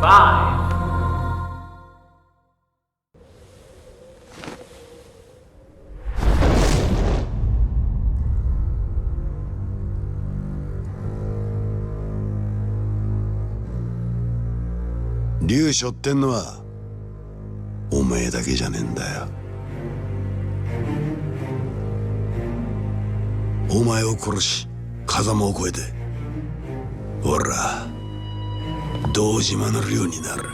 5.竜背負ってんのはお前だけじゃねえんだよ。お前を殺し風間を越えて俺ら堂島の竜になる。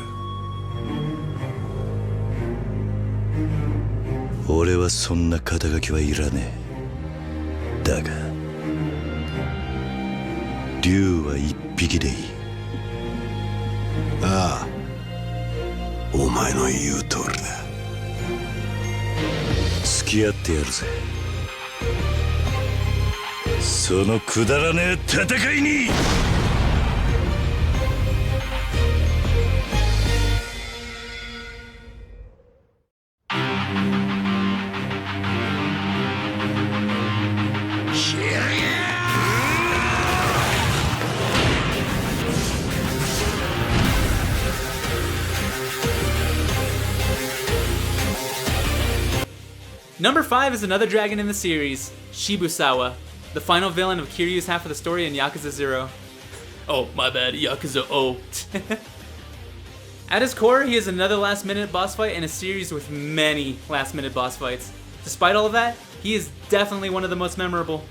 俺はそんな肩書きはいらねえ。だが竜は一匹でいい。ああ、お前の言う通りだ。付き合ってやるぜ、そのくだらねえ戦いに。Number 5 is another dragon in the series, Shibusawa, the final villain of Kiryu's half of the story in Yakuza 0. Oh, my bad, Yakuza 0. At his core, he is another last-minute boss fight in a series with many last-minute boss fights. Despite all of that, he is definitely one of the most memorable.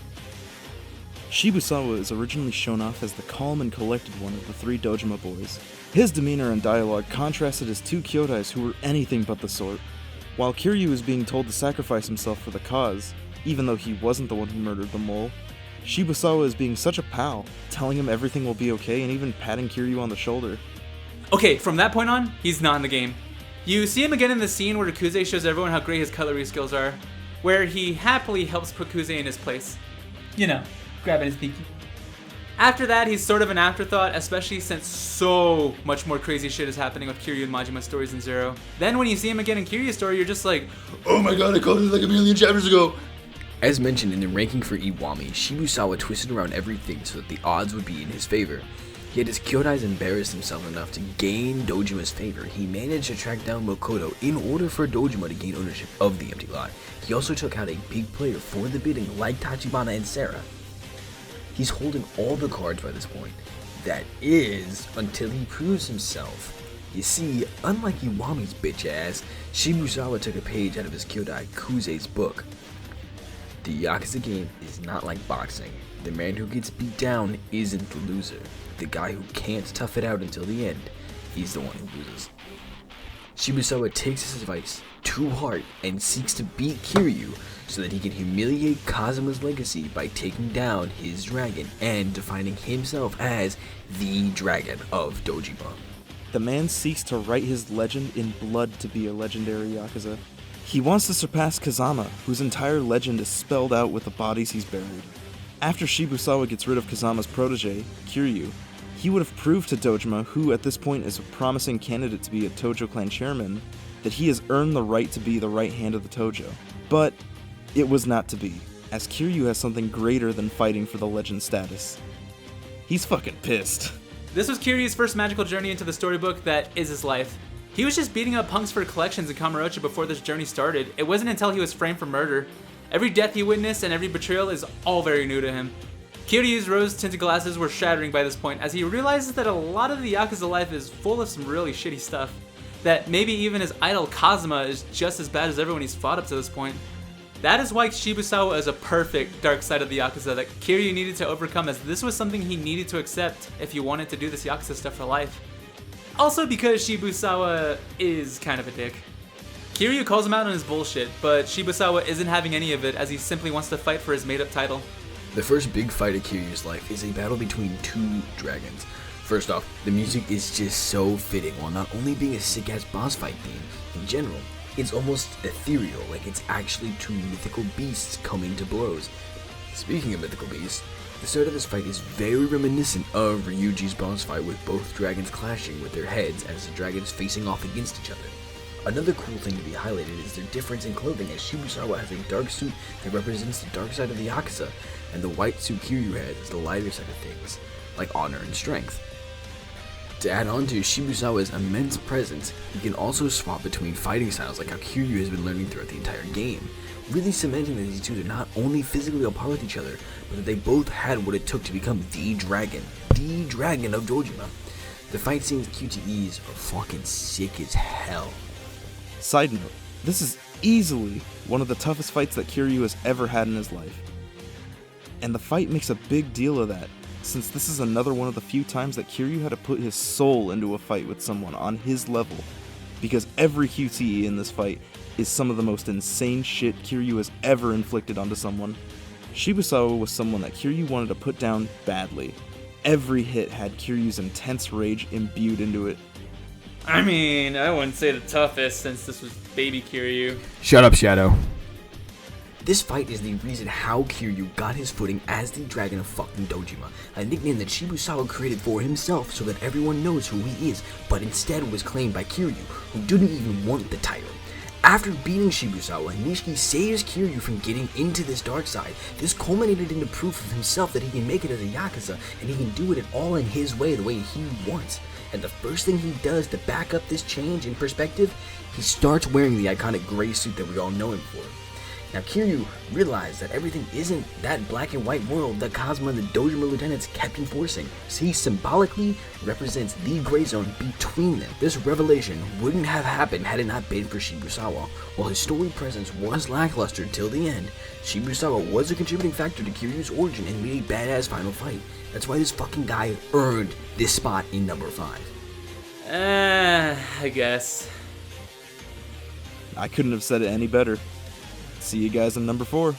Shibusawa is originally shown off as the calm and collected one of the three Dojima boys. His demeanor and dialogue contrasted his two Kyodais who were anything but the sort. While Kiryu is being told to sacrifice himself for the cause, even though he wasn't the one who murdered the mole, Shibusawa is being such a pal, telling him everything will be okay and even patting Kiryu on the shoulder. Okay, from that point on, he's not in the game. You see him again in the scene where Yakuza shows everyone how great his cutlery skills are, where he happily helps put Kuze in his place. You know, grabbing his pinky. After that, he's sort of an afterthought, especially since so much more crazy shit is happening with Kiryu and Majima's stories in Zero. Then when you see him again in Kiryu's story, you're just like, oh my god, I called it like a million chapters ago. As mentioned in the ranking for Iwami, Shibusawa twisted around everything so that the odds would be in his favor. Yet as Kyodais embarrassed himself enough to gain Dojima's favor, he managed to track down Makoto in order for Dojima to gain ownership of the empty lot. He also took out a big player for the bidding like Tachibana and Sarah. He's holding all the cards by this point. That is, until he proves himself. You see, unlike Iwami's bitch ass, Shibusawa took a page out of his Kyodai Kuze's book. The Yakuza game is not like boxing. The man who gets beat down isn't the loser. The guy who can't tough it out until the end, he's the one who loses. Shibusawa takes his advice to heart and seeks to beat Kiryu so that he can humiliate Kazuma's legacy by taking down his dragon and defining himself as the dragon of Dojima. The man seeks to write his legend in blood to be a legendary Yakuza. He wants to surpass Kazama, whose entire legend is spelled out with the bodies he's buried. After Shibusawa gets rid of Kazama's protege, Kiryu, he would have proved to Dojima, who at this point is a promising candidate to be a Tojo clan chairman, that he has earned the right to be the right hand of the Tojo. But it was not to be, as Kiryu has something greater than fighting for the legend status. He's fucking pissed. This was Kiryu's first magical journey into the storybook that is his life. He was just beating up punks for collections in Kamurocho before this journey started. It wasn't until he was framed for murder. Every death he witnessed and every betrayal is all very new to him. Kiryu's rose-tinted glasses were shattering by this point as he realizes that a lot of the Yakuza life is full of some really shitty stuff. That maybe even his idol Kazuma is just as bad as everyone he's fought up to this point. That is why Shibusawa is a perfect dark side of the Yakuza that Kiryu needed to overcome, as this was something he needed to accept if he wanted to do this Yakuza stuff for life. Also because Shibusawa is kind of a dick. Kiryu calls him out on his bullshit, but Shibusawa isn't having any of it as he simply wants to fight for his made-up title. The first big fight of Kiryu's life is a battle between two dragons. First off, the music is just so fitting, while not only being a sick-ass boss fight theme, in general, it's almost ethereal, like it's actually two mythical beasts coming to blows. Speaking of mythical beasts, the start of this fight is very reminiscent of Ryuji's boss fight, with both dragons clashing with their heads as the dragons facing off against each other. Another cool thing to be highlighted is their difference in clothing, as Shibusawa has a dark suit that represents the dark side of the Yakuza, and the white suit Kiryu has is the lighter side of things, like honor and strength. To add on to Shibusawa's immense presence, he can also swap between fighting styles like how Kiryu has been learning throughout the entire game, really cementing that these two are not only physically on par with each other, but that they both had what it took to become the dragon of Dojima. The fight scenes QTEs are fucking sick as hell. Side note, this is easily one of the toughest fights that Kiryu has ever had in his life. And the fight makes a big deal of that, since this is another one of the few times that Kiryu had to put his soul into a fight with someone on his level, because every QTE in this fight is some of the most insane shit Kiryu has ever inflicted onto someone. Shibusawa was someone that Kiryu wanted to put down badly. Every hit had Kiryu's intense rage imbued into it. I mean, I wouldn't say the toughest since this was baby Kiryu. Shut up, Shadow. This fight is the reason how Kiryu got his footing as the Dragon of fucking Dojima, a nickname that Shibusawa created for himself so that everyone knows who he is, but instead was claimed by Kiryu, who didn't even want the title. After beating Shibusawa, Nishiki saves Kiryu from getting into this dark side. This culminated into proof of himself that he can make it as a Yakuza, and he can do it all in his way, the way he wants. And the first thing he does to back up this change in perspective, he starts wearing the iconic gray suit that we all know him for. Now Kiryu realized that everything isn't that black and white world that Kazuma and the Dojima lieutenants kept enforcing, so he symbolically represents the gray zone between them. This revelation wouldn't have happened had it not been for Shibusawa. While his story presence was lackluster till the end, Shibusawa was a contributing factor to Kiryu's origin and made a badass final fight. That's why this fucking guy earned this spot in number 5. I guess. I couldn't have said it any better. See you guys in number 4.